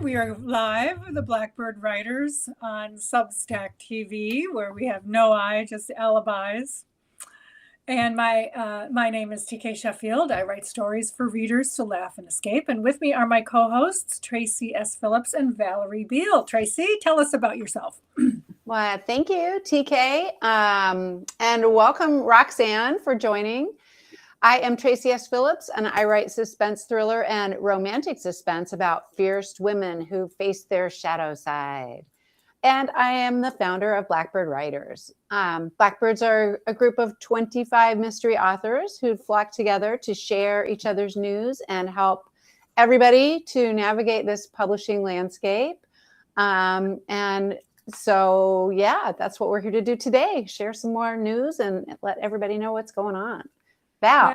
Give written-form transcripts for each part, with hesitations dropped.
We are live, the Blackbird Writers on Substack TV, where we have no I, just alibis. And my name is TK Sheffield. I write stories for readers to laugh and escape. And with me are my co-hosts, Tracy S. Phillips and Valerie Beal. Tracy, tell us about yourself. Well, thank you, TK. And welcome, Roxanne, for joining. I am Tracy S. Phillips, and I write suspense thriller and romantic suspense about fierce women who face their shadow side. And I am the founder of Blackbird Writers. Blackbirds are a group of 25 mystery authors who flock together to share each other's news and help everybody to navigate this publishing landscape. And so, yeah, that's what we're here to do today. Share some more news and let everybody know what's going on. Val.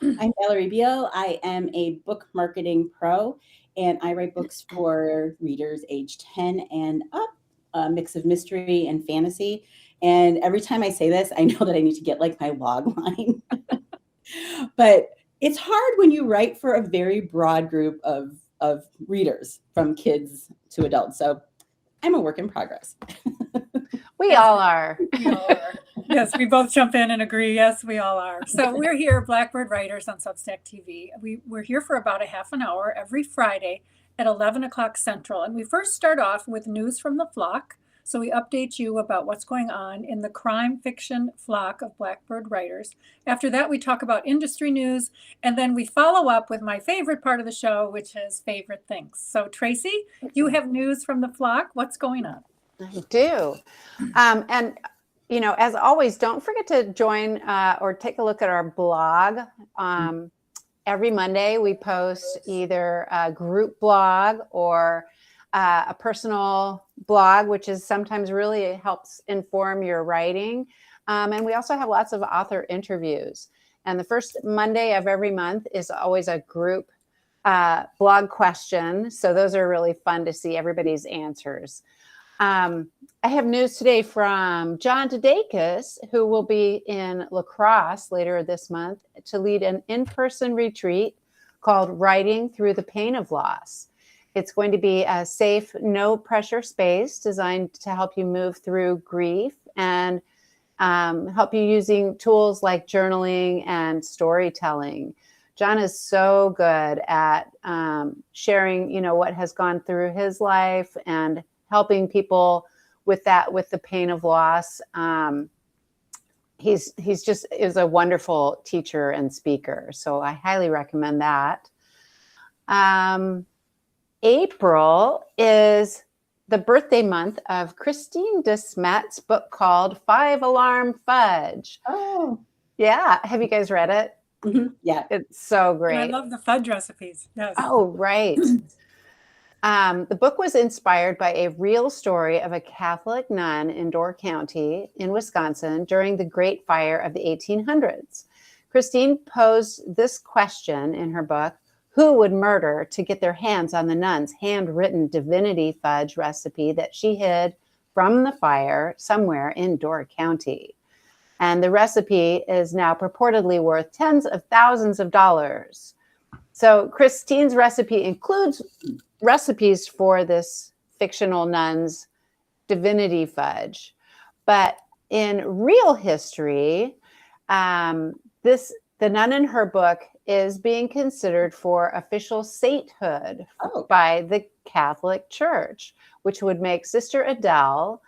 I'm Valerie Beal. I am a book marketing pro, and I write books for readers age 10 and up, a mix of mystery and fantasy. And every time I say this, I know that I need to get like my log line. But it's hard when you write for a very broad group of readers, from kids to adults. So I'm a work in progress. We all are. We all are. Yes, we both jump in and agree. Yes, we all are. So we're here, Blackbird Writers on Substack TV. We're here for about a half an hour every Friday at 11 o'clock Central. And we first start off with news from the flock. So we update you about what's going on in the crime fiction flock of Blackbird Writers. After that, we talk about industry news. And then we follow up with my favorite part of the show, which is favorite things. So Tracy, you have news from the flock. What's going on? I do. And you know, as always, don't forget to join or take a look at our blog. Every Monday, we post either a group blog or a personal blog, which is sometimes really helps inform your writing. And we also have lots of author interviews. And the first Monday of every month is always a group blog question. So those are really fun to see everybody's answers. I have news today from John Dudakis, who will be in La Crosse later this month to lead an in-person retreat called Writing Through the Pain of Loss. It's going to be a safe, no-pressure space designed to help you move through grief and help you using tools like journaling and storytelling. John is so good at sharing, you know, what has gone through his life and helping people with the pain of loss. He's just is a wonderful teacher and speaker. So I highly recommend that. April is the birthday month of Christine DeSmet's book called 5 Alarm Fudge. Oh, yeah. Have you guys read it? mm-hmm. Yeah. It's so great. And I love the fudge recipes. Yes. Oh, right. The book was inspired by a real story of a Catholic nun in Door County in Wisconsin during the Great Fire of the 1800s. Christine posed this question in her book: who would murder to get their hands on the nun's handwritten divinity fudge recipe that she hid from the fire somewhere in Door County? And the recipe is now purportedly worth tens of thousands of dollars. So Christine's recipe includes recipes for this fictional nun's divinity fudge. But in real history, the nun in her book is being considered for official sainthood by the Catholic Church, which would make Sister Adele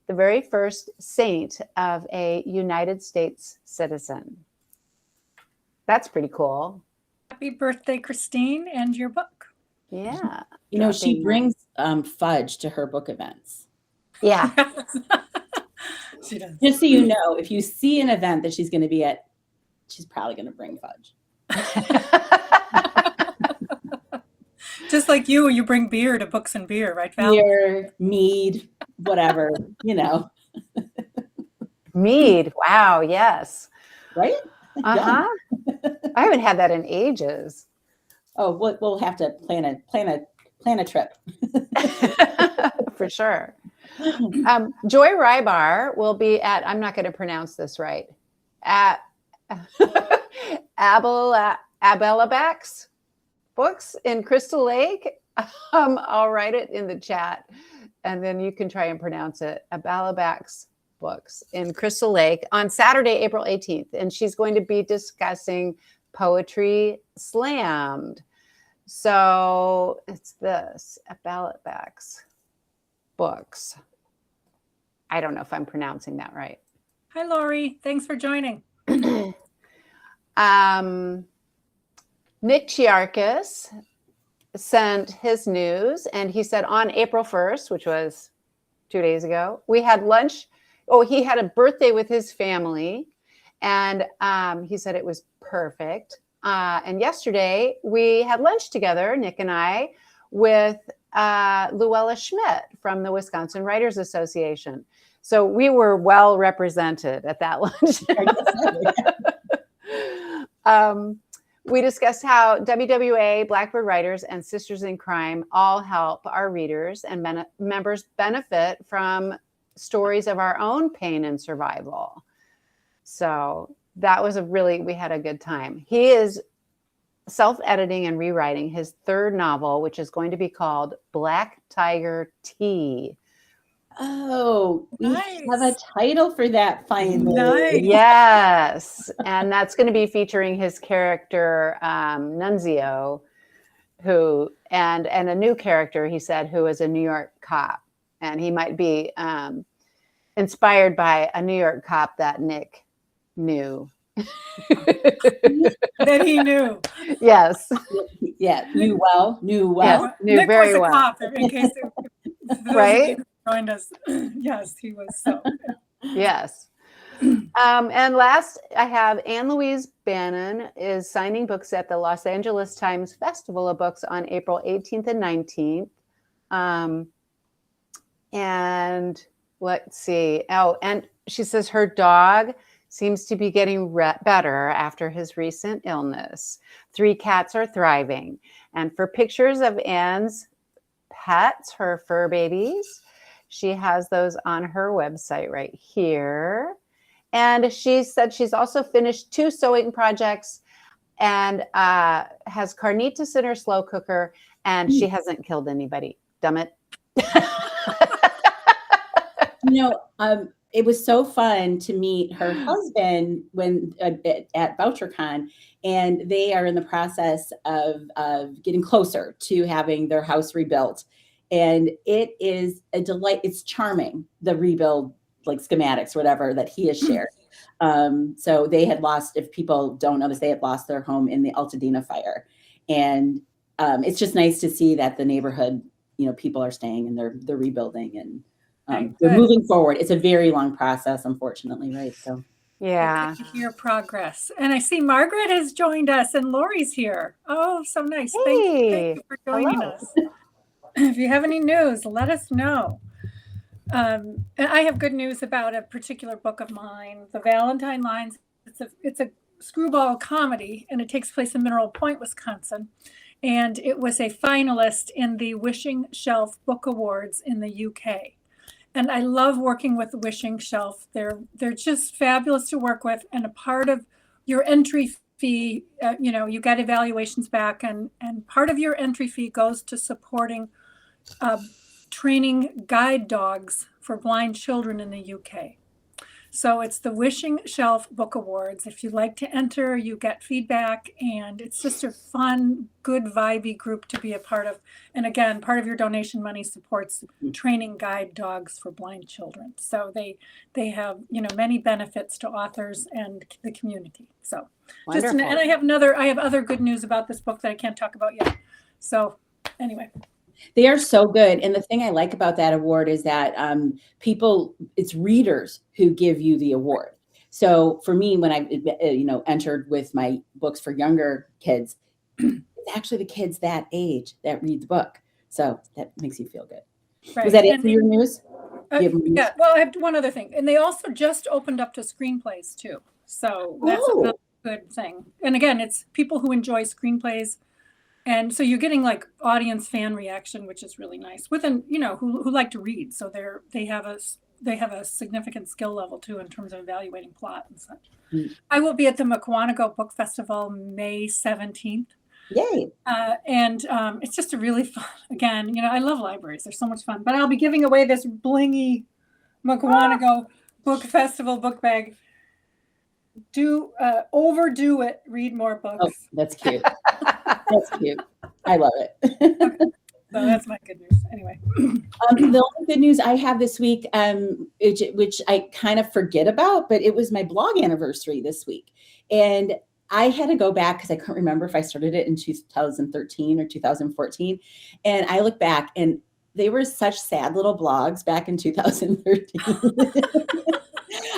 the very first saint of a United States citizen. That's pretty cool. Happy birthday, Christine, and your book. Yeah. You know, she brings fudge to her book events. Yeah. She does. Just so you know, if you see an event that she's going to be at, she's probably going to bring fudge. Just like you bring beer to Books and Beer, right, Val? Beer, mead, whatever, you know. Mead. Wow. Yes. Right? Uh-huh. Yeah. I haven't had that in ages. Oh, we'll have to plan a trip. For sure. Joy Rybar will be at, I'm not going to pronounce this right, at Abelabac's Books in Crystal Lake I'll write it in the chat, and then you can try and pronounce it. Balabak's Books in Crystal Lake on Saturday, April 18th. And she's going to be discussing Poetry Slammed. So it's this, Balabak's Books. I don't know if I'm pronouncing that right. Hi, Lori. Thanks for joining. Nick Chiarkis sent his news, and he said on April 1st, which was 2 days ago, we had lunch. Oh, he had a birthday with his family, and he said it was perfect. And yesterday we had lunch together, Nick and I, with Luella Schmidt from the Wisconsin Writers Association. So we were well represented at that lunch. We discussed how WWA, Blackbird Writers, and Sisters in Crime all help our readers and members benefit from stories of our own pain and survival. So that was we had a good time. He is self-editing and rewriting his third novel, which is going to be called Black Tiger Tea. Oh, Nice. we have a title for that finally. Nice. Yes. And that's going to be featuring his character, Nunzio, who, and a new character, he said, who is a New York cop. And he might be inspired by a New York cop that Nick knew. That he knew. Yes. Yeah, knew well. Yes, knew Nick very was a well. cop, in case Right? Joined us. Yes, he was. So Yes. And last, I have Anne Louise Bannon is signing books at the Los Angeles Times Festival of Books on April 18th and 19th. And let's see. Oh, and she says her dog seems to be getting better after his recent illness. 3 cats are thriving. And for pictures of Anne's pets, her fur babies, she has those on her website right here. And she said she's also finished 2 sewing projects and has carnitas in her slow cooker, and she hasn't killed anybody. Dumb it. It was so fun to meet her husband when at VoucherCon, and they are in the process of getting closer to having their house rebuilt. And it is a delight. It's charming, the rebuild, like schematics, whatever that he has shared. So they had lost, if people don't notice, they had lost their home in the Altadena fire. And it's just nice to see that the neighborhood, people are staying and they're rebuilding and they're moving forward. It's a very long process, unfortunately, right? So yeah. good to hear progress. And I see Margaret has joined us and Lori's here. Oh, so nice. Hey. Thank you for joining Hello. us. If you have any news, let us know. And I have good news about a particular book of mine, The Valentine Lines. It's a screwball comedy, and it takes place in Mineral Point, Wisconsin. And it was a finalist in the Wishing Shelf Book Awards in the UK. And I love working with Wishing Shelf. They're just fabulous to work with. And a part of your entry fee, you get evaluations back, and part of your entry fee goes to supporting training guide dogs for blind children in the UK. So it's the Wishing Shelf Book Awards. If you'd like to enter, you get feedback, and it's just a fun, good, vibey group to be a part of. And again, part of your donation money supports training guide dogs for blind children. So they have, many benefits to authors and the community. So Wonderful. and I have other good news about this book that I can't talk about yet. So anyway. They are so good. And the thing I like about that award is that it's readers who give you the award. So for me, when I, entered with my books for younger kids, it's actually the kids that age that read the book. So that makes you feel good. Right. Was that it for your news? Yeah. Well, I have one other thing. And they also just opened up to screenplays too. So that's another good thing. And again, it's people who enjoy screenplays. And so you're getting like audience fan reaction, which is really nice. Within, who like to read, so they have a significant skill level too in terms of evaluating plot and such. I will be at the Mukwonago Book Festival May 17th. Yay. And it's just a really fun, again, I love libraries. They're so much fun. But I'll be giving away this blingy Mukawanago Book Festival book bag. Overdo it. Read more books. Oh, that's cute. That's cute. I love it. Okay. So that's my good news. Anyway. The only good news I have this week, which I kind of forget about, but it was my blog anniversary this week. And I had to go back because I couldn't remember if I started it in 2013 or 2014. And I look back and they were such sad little blogs back in 2013.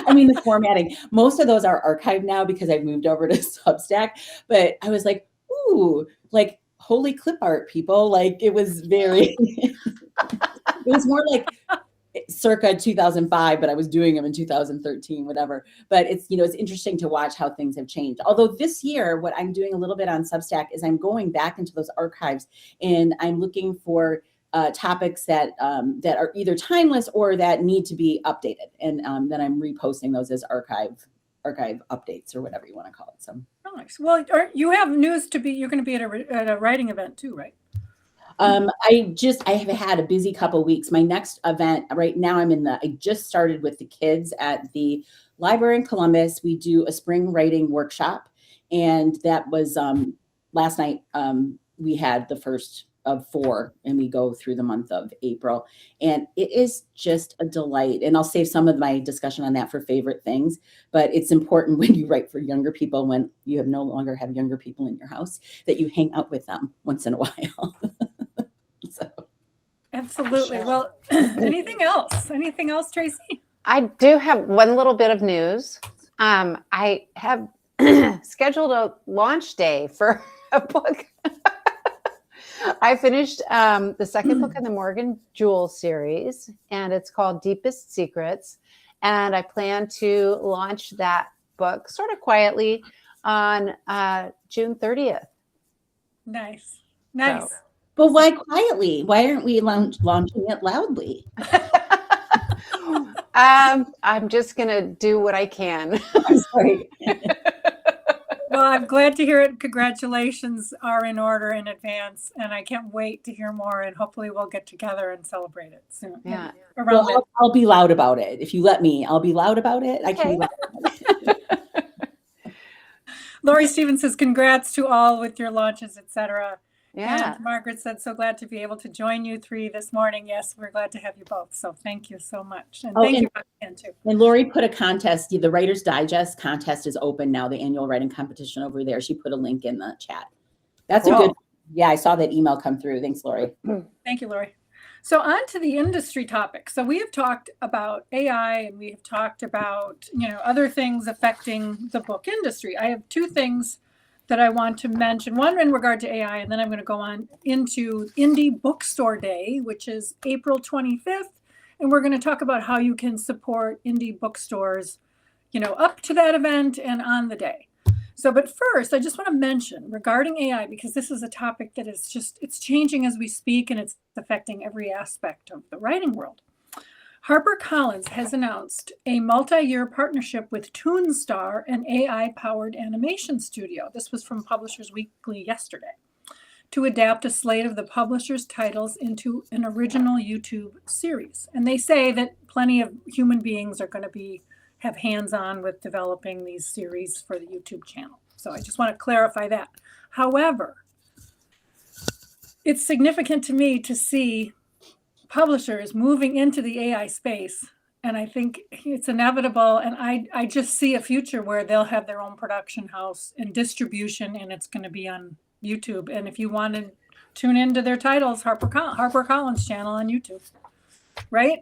I mean, the formatting, most of those are archived now because I've moved over to Substack. But I was like, ooh, like, holy clip art, people. Like, it was very, it was more like circa 2005, but I was doing them in 2013, whatever. But it's, it's interesting to watch how things have changed. Although this year, what I'm doing a little bit on Substack is I'm going back into those archives and I'm looking for topics that are either timeless or that need to be updated. And then I'm reposting those as archive updates or whatever you want to call it. So nice. Well, you have news you're going to be at a writing event too, right? I have had a busy couple of weeks. My next event right now, I just started with the kids at the library in Columbus. We do a spring writing workshop. And that was last night. We had the first of 4 and we go through the month of April, and it is just a delight. And I'll save some of my discussion on that for favorite things, but it's important when you write for younger people, when you no longer have younger people in your house, that you hang out with them once in a while. So. Absolutely. Well, anything else, Tracy? I do have one little bit of news. I have scheduled a launch day for a book. I finished the second book in the Morgan Jewell series, and it's called Deepest Secrets. And I plan to launch that book sort of quietly on June 30th. Nice. So. But why quietly? Why aren't we launching it loudly? I'm just going to do what I can. I'm sorry. Well, I'm glad to hear it. Congratulations are in order in advance, and I can't wait to hear more, and hopefully we'll get together and celebrate it soon. Yeah. I'll be loud about it. If you let me, I'll be loud about it. I can be loud about it. Lori Stevens says, congrats to all with your launches, etc. Yeah. And Margaret said, so glad to be able to join you 3 this morning. Yes, we're glad to have you both. So thank you so much. And thank you again, too. And Lori put a contest. The Writer's Digest contest is open now, the annual writing competition over there. She put a link in the chat. That's cool. A good, I saw that email come through. Thanks, Lori. Thank you, Lori. So on to the industry topic. So we have talked about AI and we have talked about, other things affecting the book industry. I have 2 things that I want to mention. One in regard to AI, and then I'm going to go on into Indie Bookstore Day, which is April 25th. And we're going to talk about how you can support indie bookstores, up to that event and on the day. So, but first, I just want to mention regarding AI, because this is a topic that is it's changing as we speak, and it's affecting every aspect of the writing world. HarperCollins has announced a multi-year partnership with Toonstar, an AI-powered animation studio. This was from Publishers Weekly yesterday, to adapt a slate of the publisher's titles into an original YouTube series. And they say that plenty of human beings are going to have hands-on with developing these series for the YouTube channel. So I just want to clarify that. However, it's significant to me to see publishers moving into the AI space. And I think it's inevitable. And I just see a future where they'll have their own production house and distribution, and it's going to be on YouTube. And if you want to tune into their titles, HarperCollins channel on YouTube. Right?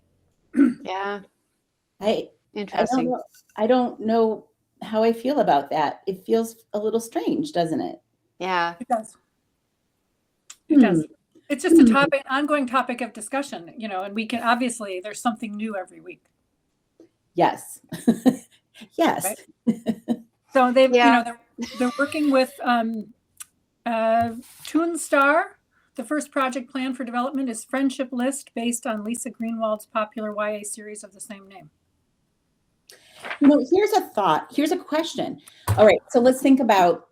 Yeah. Interesting. I don't know how I feel about that. It feels a little strange, doesn't it? Yeah. It does. It does. It's just an ongoing topic of discussion, and we can obviously, there's something new every week. Yes. Yes. Right? So they've, they're working with Toonstar. The first project plan for development is Friendship List, based on Lisa Greenwald's popular YA series of the same name. Here's a thought. Here's a question. All right. So let's think about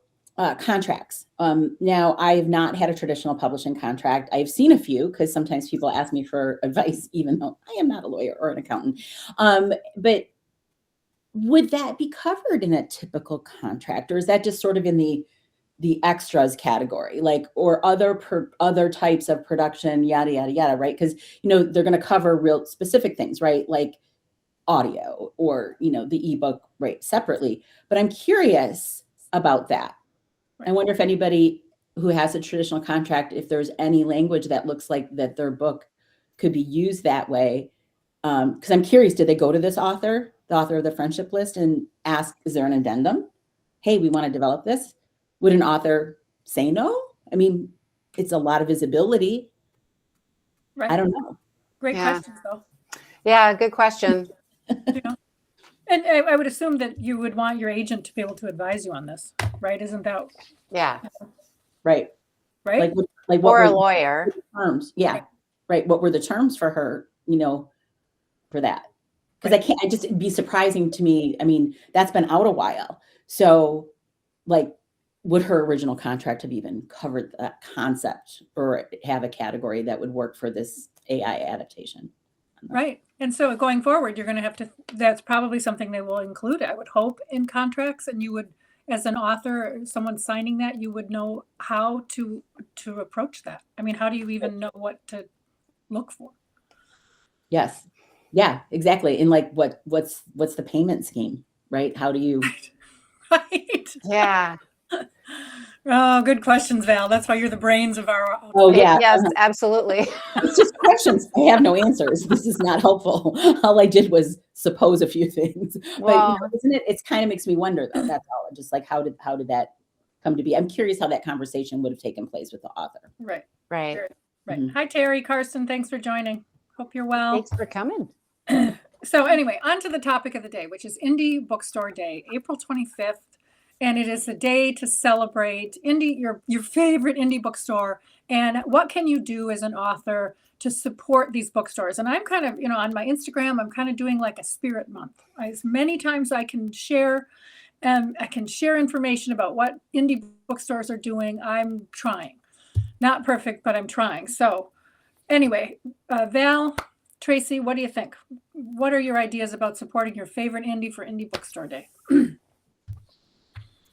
contracts. Now, I have not had a traditional publishing contract. I've seen a few because sometimes people ask me for advice, even though I am not a lawyer or an accountant. But would that be covered in a typical contract, or is that just sort of in the extras category, like, or other types of production, yada yada yada, right? Because they're going to cover real specific things, right? Like audio or the ebook, right, separately. But I'm curious about that. I wonder if anybody who has a traditional contract, if there's any language that looks like that their book could be used that way. Because I'm curious, did they go to this author, the author of the friendship list, and ask, is there an addendum? Hey, we want to develop this. Would an author say no? I mean, it's a lot of visibility. Right. I don't know. Great questions, though. Yeah, good question. And I would assume that you would want your agent to be able to advise you on this, right? Isn't that? Yeah. Right. Right. Like what or a were lawyer. the terms? Yeah. Right. What were the terms for her, for that? Because I just, it'd be surprising to me. I mean, that's been out a while. So like, would her original contract have even covered that concept or have a category that would work for this AI adaptation? Right. And so going forward, you're going to have to, that's probably something they will include, I would hope, in contracts. And you would, as an author, someone signing that, you would know how to approach that. I mean, how do you even know what to look for? Yes. Yeah, exactly. And like, what's the payment scheme, right? How do you? Right. Yeah. Oh, good questions, Val. That's why you're the brains of our. Oh yeah. Yes, absolutely. It's just questions. I have no answers. This is not helpful. All I did was suppose a few things. Well, but isn't it? It's kind of makes me wonder though. That's all. Just like how did that come to be? I'm curious how that conversation would have taken place with the author. Right. Right. Right. Mm-hmm. Hi, Terry, Carson. Thanks for joining. Hope you're well. Thanks for coming. So anyway, on to the topic of the day, which is Indie Bookstore Day, April 25th. And it is a day to celebrate your favorite indie bookstore. And what can you do as an author to support these bookstores? And I'm kind of, on my Instagram, I'm kind of doing like a spirit month. As many times I can share, information about what indie bookstores are doing. I'm trying. Not perfect, but I'm trying. So anyway, Val, Tracy, what do you think? What are your ideas about supporting your favorite indie for Indie Bookstore Day?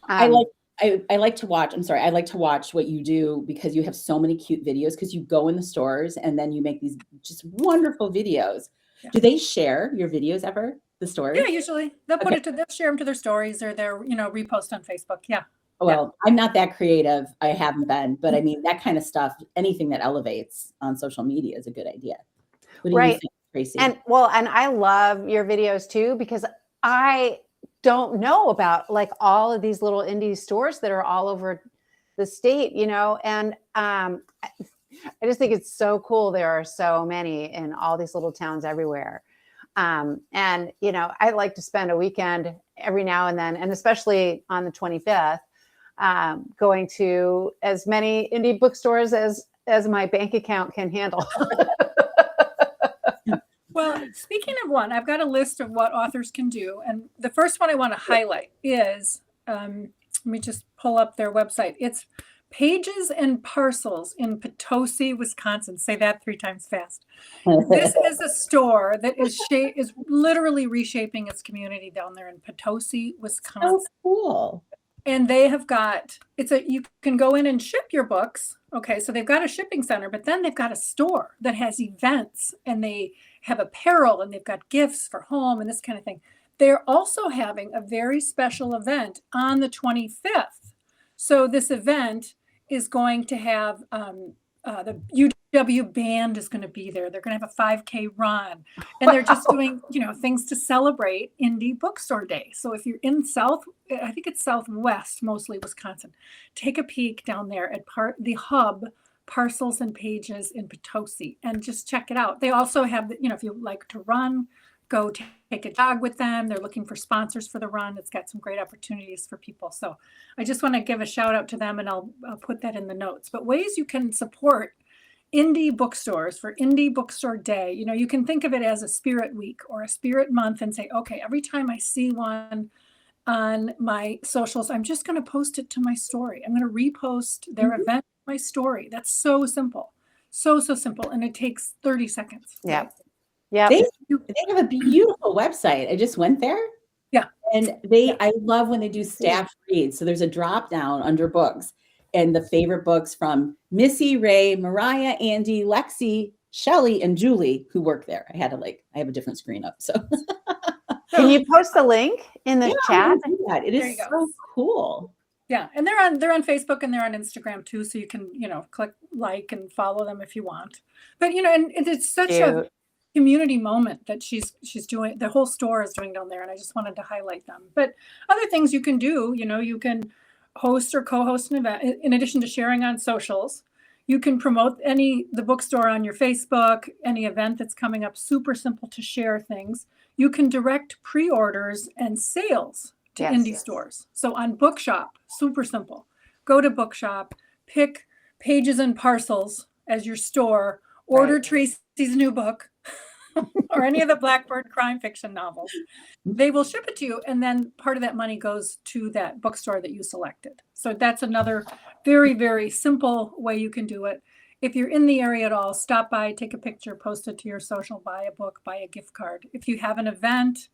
I like to watch. I'm sorry. I like to watch what you do because you have so many cute videos because you go in the stores and then you make these just wonderful videos. Yeah. Do they share your videos ever? The stores? Yeah, usually they'll they'll share them to their stories or their, repost on Facebook. Yeah. Well, I'm not that creative. I haven't been, but I mean, that kind of stuff, anything that elevates on social media is a good idea. What do you think, Tracy? And I love your videos too, because I don't know about like all of these little indie stores that are all over the state, and I just think it's so cool. There are so many in all these little towns everywhere. And, I like to spend a weekend every now and then, and especially on the 25th, going to as many indie bookstores as my bank account can handle. Well, speaking of one, I've got a list of what authors can do. And the first one I want to highlight is, let me just pull up their website. It's Pages and Parcels in Potosi, Wisconsin. Say that 3 times fast. This is a store that is literally reshaping its community down there in Potosi, Wisconsin. So cool. And they have got, you can go in and ship your books. Okay, so they've got a shipping center, but then they've got a store that has events and they have apparel and they've got gifts for home and this kind of thing. They're also having a very special event on the 25th. So this event is going to have the UW band is going to be there. They're going to have a 5K run, and they're just doing, things to celebrate Indie Bookstore Day. So if you're in I think it's Southwest, mostly Wisconsin, take a peek down there at the hub, Parcels and Pages in Potosi, and just check it out. They also have, if you like to run, go take a jog with them. They're looking for sponsors for the run. It's got some great opportunities for people. So I just want to give a shout out to them, and I'll put that in the notes. But ways you can support indie bookstores for Indie Bookstore Day. You can think of it as a spirit week or a spirit month and say, okay, every time I see one on my socials. I'm just going to post it to my story. I'm going to repost their event, my story. That's so simple. So simple. And it takes 30 seconds. Yeah. Right? Yeah. They have a beautiful website. I just went there. Yeah. And I love when they do staff reads. So there's a drop down under books and the favorite books from Missy, Ray, Mariah, Andy, Lexi, Shelly, and Julie, who work there. I have a different screen up. So Can you post the link in the chat? It is so cool. Yeah, and they're on Facebook and they're on Instagram too, so you can click like and follow them if you want. But and it's such a community moment that she's doing. The whole store is doing down there, and I just wanted to highlight them. But other things you can do, you can host or co-host an event in addition to sharing on socials. You can promote the bookstore on your Facebook, any event that's coming up. Super simple to share things. You can direct pre-orders and sales to indie stores. So on Bookshop, super simple. Go to Bookshop, pick Pages and Parcels as your store, order Tracy's new book or any of the Blackbird crime fiction novels. They will ship it to you, and then part of that money goes to that bookstore that you selected. So that's another very, very simple way you can do it. If you're in the area at all, stop by, take a picture, post it to your social, buy a book, buy a gift card. If you have an event,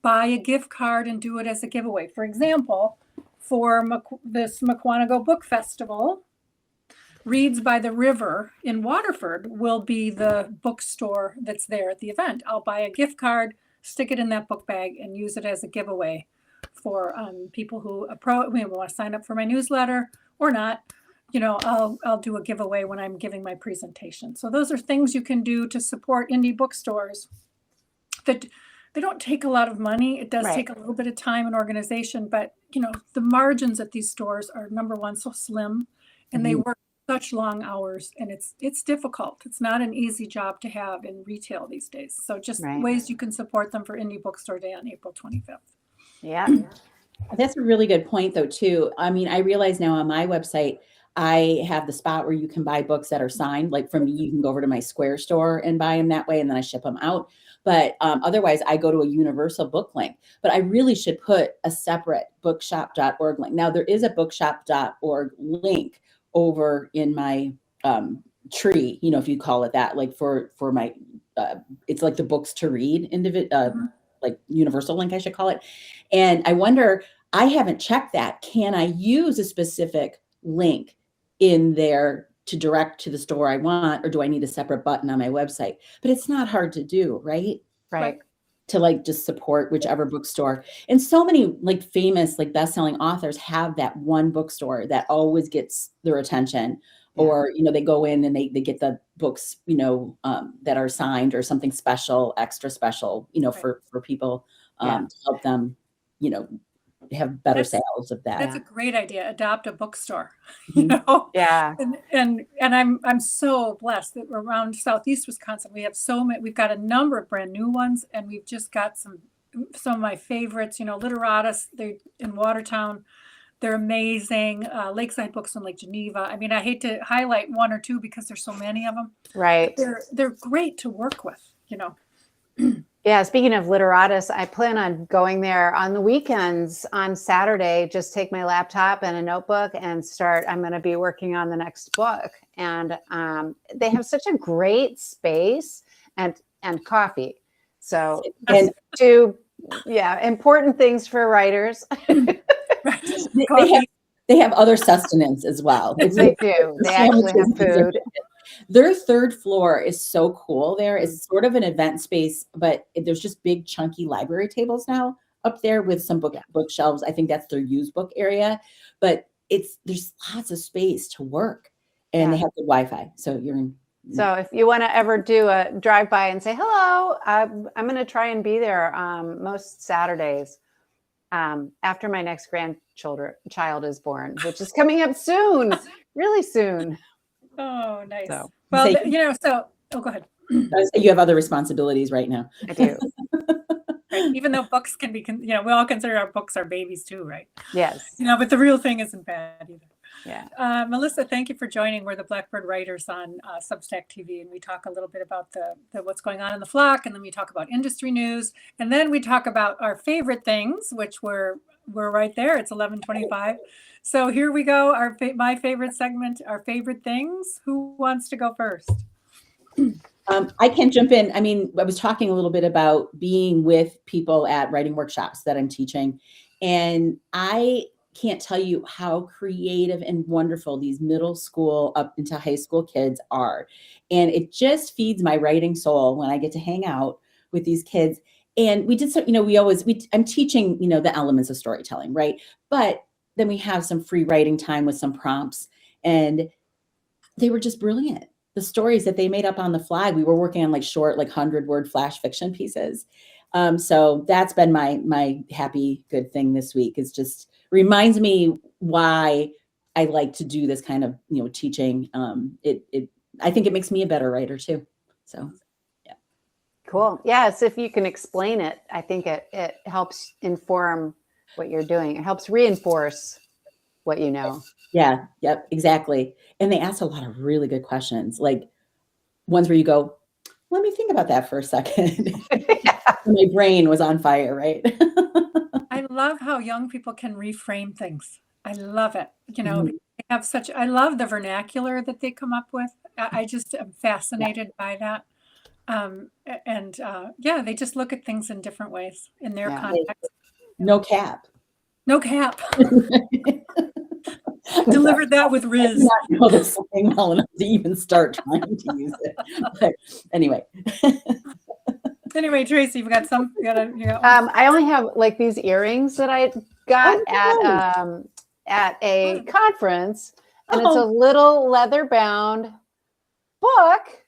buy a gift card and do it as a giveaway. For example, for this Mukwonago Book Festival, Reads by the River in Waterford will be the bookstore that's there at the event. I'll buy a gift card, stick it in that book bag, and use it as a giveaway for people who want to sign up for my newsletter or not. I'll do a giveaway when I'm giving my presentation. So those are things you can do to support indie bookstores that they don't take a lot of money. It does take a little bit of time and organization, but the margins at these stores are, number one, so slim, and they work such long hours, and it's difficult. It's not an easy job to have in retail these days. So just ways you can support them for Indie Bookstore Day on April 25th. Yeah. That's a really good point though, too. I mean, I realize now on my website, I have the spot where you can buy books that are signed. Like for me, you can go over to my Square store and buy them that way, and then I ship them out. But otherwise, I go to a universal book link. But I really should put a separate bookshop.org link. Now, there is a bookshop.org link over in my tree, if you call it that, like for my, it's like the books to read like universal link, I should call it. And I wonder, I haven't checked that. Can I use a specific link in there to direct to the store I want, or do I need a separate button on my website? But it's not hard to do, right? Right. To like just support whichever bookstore. And so many like famous, like best-selling authors have that one bookstore that always gets their attention. Or, they go in and they get the books, that are signed or something special, extra special, for people to help them, have better sales of that. That's a great idea. Adopt a bookstore. Yeah. And I'm so blessed that around Southeast Wisconsin we have we've got a number of brand new ones, and we've just got some of my favorites. Literatus, they're in Watertown. They're amazing. Lakeside Books in Lake Geneva. I mean, I hate to highlight one or two because there's so many of them. Right. They're great to work with. Yeah, speaking of Literatus, I plan on going there on the weekends on Saturday. Just take my laptop and a notebook and I'm going to be working on the next book. And they have such a great space and coffee. So two important things for writers. They have other sustenance as well. They do. They actually have food. Their third floor is so cool there. It's sort of an event space, but there's just big chunky library tables now up there with some bookshelves. I think that's their used book area, but there's lots of space to work, and they have the Wi-Fi. So you're in. So if you want to ever do a drive by and say hello, I'm going to try and be there most Saturdays after my next child is born, which is coming up soon, really soon. Oh, nice. So, well, go ahead. You have other responsibilities right now. I do. Right? Even though books can be, we all consider our books our babies too, right? Yes. But the real thing isn't bad either. Yeah. Melissa, thank you for joining. We're the Blackbird Writers on Substack TV, and we talk a little bit about the what's going on in the flock, and then we talk about industry news, and then we talk about our favorite things, which were we're right there. It's 11:25. So here we go. My favorite segment, our favorite things. Who wants to go first? I can jump in. I mean, I was talking a little bit about being with people at writing workshops that I'm teaching, and I can't tell you how creative and wonderful these middle school up into high school kids are. And it just feeds my writing soul when I get to hang out with these kids. And we did some, I'm teaching, the elements of storytelling, right? But then we have some free writing time with some prompts, and they were just brilliant. The stories that they made up on the fly. We were working on like short, like 100-word flash fiction pieces. So that's been my happy good thing this week. Is just reminds me why I like to do this kind of teaching. I think it makes me a better writer too. So yeah. Cool. Yes, if you can explain it, I think it helps inform what you're doing. It helps reinforce what you know. Yeah, yep, exactly. And they ask a lot of really good questions, like ones where you go, let me think about that for a second. My brain was on fire, right? I love how young people can reframe things. I love it. Mhm. They have I love the vernacular that they come up with. I just am fascinated by that. Yeah, they just look at things in different ways in their Yeah. context. No cap. No cap. Delivered that with I Riz. do not know this slang well enough to even start trying to use it. But anyway. Anyway, Tracy, you got one? I only have like these earrings that I got at a conference, and it's a little leather bound book,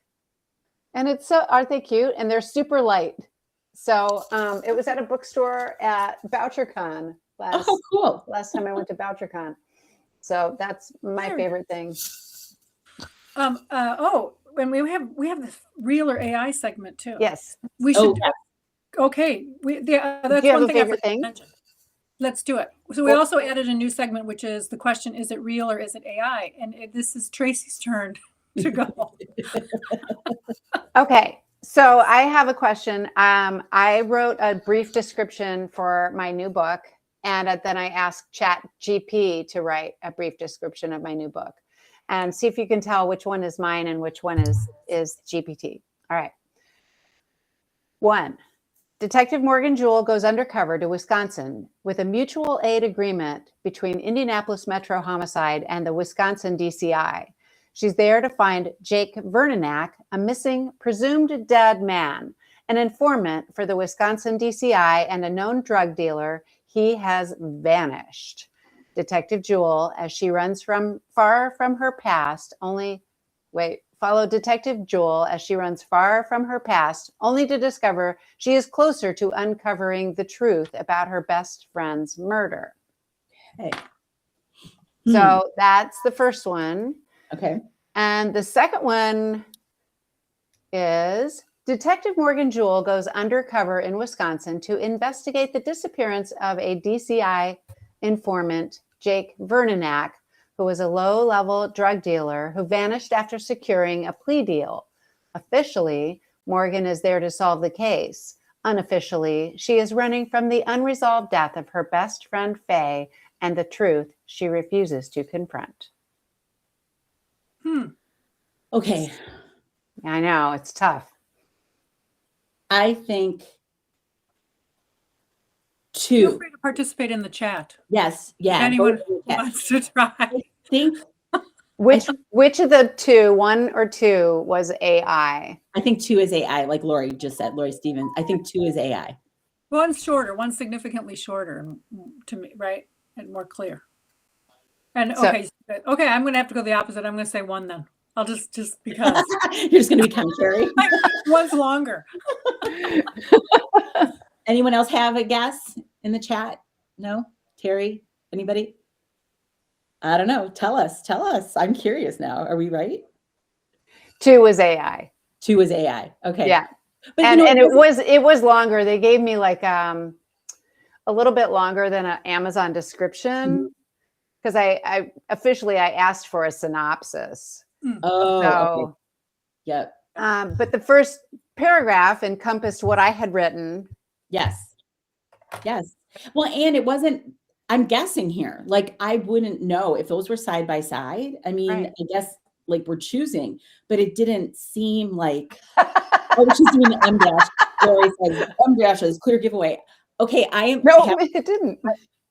and aren't they cute? And they're super light. So it was at a bookstore at BoucherCon Cool. last time I went to BoucherCon. So that's my favorite thing. And we have the real or AI segment too. Yes. We should. Okay. That's Do you have one a thing I favorite forgot to thing? mention. Let's do it. So we also added a new segment, which is the question: is it real or is it AI? And this is Tracy's turn to go. Okay. So I have a question. I wrote a brief description for my new book, and then I asked ChatGPT to write a brief description of my new book, and see if you can tell which one is mine and which one is GPT. All right. 1. Detective Morgan Jewell goes undercover to Wisconsin with a mutual aid agreement between Indianapolis Metro Homicide and the Wisconsin DCI. She's there to find Jake Vernanak, a missing, presumed dead man, an informant for the Wisconsin DCI and a known drug dealer. He has vanished. Detective Jewell, as she runs far from her past, follow Detective Jewell as she runs far from her past, only to discover she is closer to uncovering the truth about her best friend's murder. Okay. So that's the first one. Okay. And the second one is Detective Morgan Jewell goes undercover in Wisconsin to investigate the disappearance of a DCI informant, Jake Vernanak, who was a low-level drug dealer who vanished after securing a plea deal. Officially, Morgan is there to solve the case. Unofficially, she is running from the unresolved death of her best friend, Faye, and the truth she refuses to confront. Okay. I know, it's tough. I think 2. Feel free to participate in the chat. Yes. Yeah. Anyone who wants to try. I think Which of the two, 1 or 2, was AI? I think 2 is AI, like Lori just said, Lori Stevens. I think 2 is AI. One's shorter, one's significantly shorter to me, right? And more clear. And okay, I'm going to have to go the opposite. I'm going to say 1 then. I'll just because. You're just going to be contrary. One's longer. Anyone else have a guess in the chat? No? Terry? Anybody? I don't know. Tell us. I'm curious now. Are we right? 2 was AI. 2 is AI. Okay. Yeah. But and it was longer. They gave me like a little bit longer than an Amazon description because I officially asked for a synopsis. Oh, okay. Yep. But the first paragraph encompassed what I had written. Yes. Well, and it wasn't, I'm guessing here. Like, I wouldn't know if those were side by side. I mean, Right. I guess like we're choosing, but it didn't seem like, oh, she's doing the M dash. Lori says M dash is clear giveaway. Okay, No, it didn't.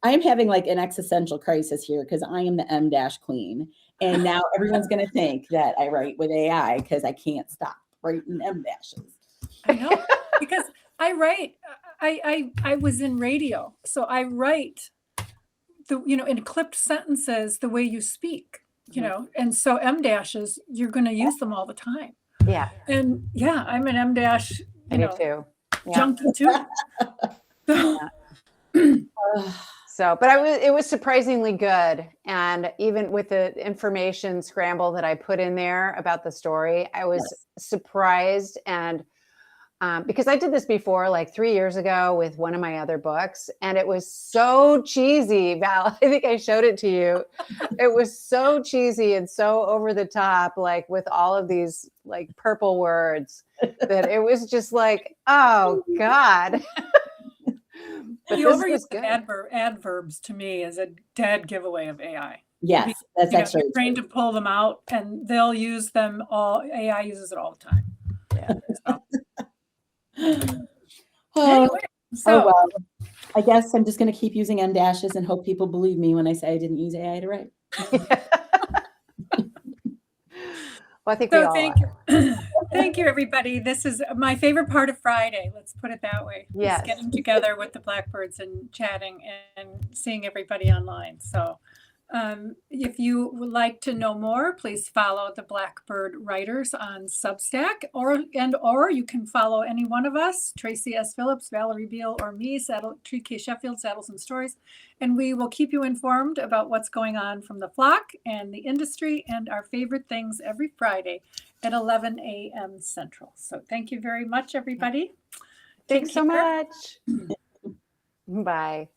I am having like an existential crisis here because I am the M dash queen. And now everyone's going to think that I write with AI because I can't stop writing M dashes. I know, because I write, I was in radio, so I write in clipped sentences the way you speak, and so M dashes, you're going to use them all the time. Yeah, And yeah, I'm an M dash, I do too. Yeah. junkie too. So, So, but it was surprisingly good. And even with the information scramble that I put in there about the story, I was surprised. And because I did this before, like 3 years ago with one of my other books, and it was so cheesy, Val. I think I showed it to you. It was so cheesy and so over the top, like with all of these like purple words, that it was just like, oh God. But the this overuse was of good. adverbs to me is a dead giveaway of AI. Yes, that's actually you're trained to pull them out, and they'll use them all. AI uses it all the time. Yeah. Anyway, so well, I guess I'm just going to keep using M dashes and hope people believe me when I say I didn't use AI to write. Well, I think we all thank you. Thank you, everybody. This is my favorite part of Friday. Let's put it that way. Yes. Just getting together with the Blackbirds and chatting and seeing everybody online. So if you would like to know more, please follow the Blackbird Writers on Substack, or you can follow any one of us, Tracy S. Phillips, Valerie Beal, or me, Tree K. Sheffield, Saddles and Stories. And we will keep you informed about what's going on from the flock and the industry and our favorite things every Friday at 11 a.m. Central. So thank you very much, everybody. Thanks so much. Bye.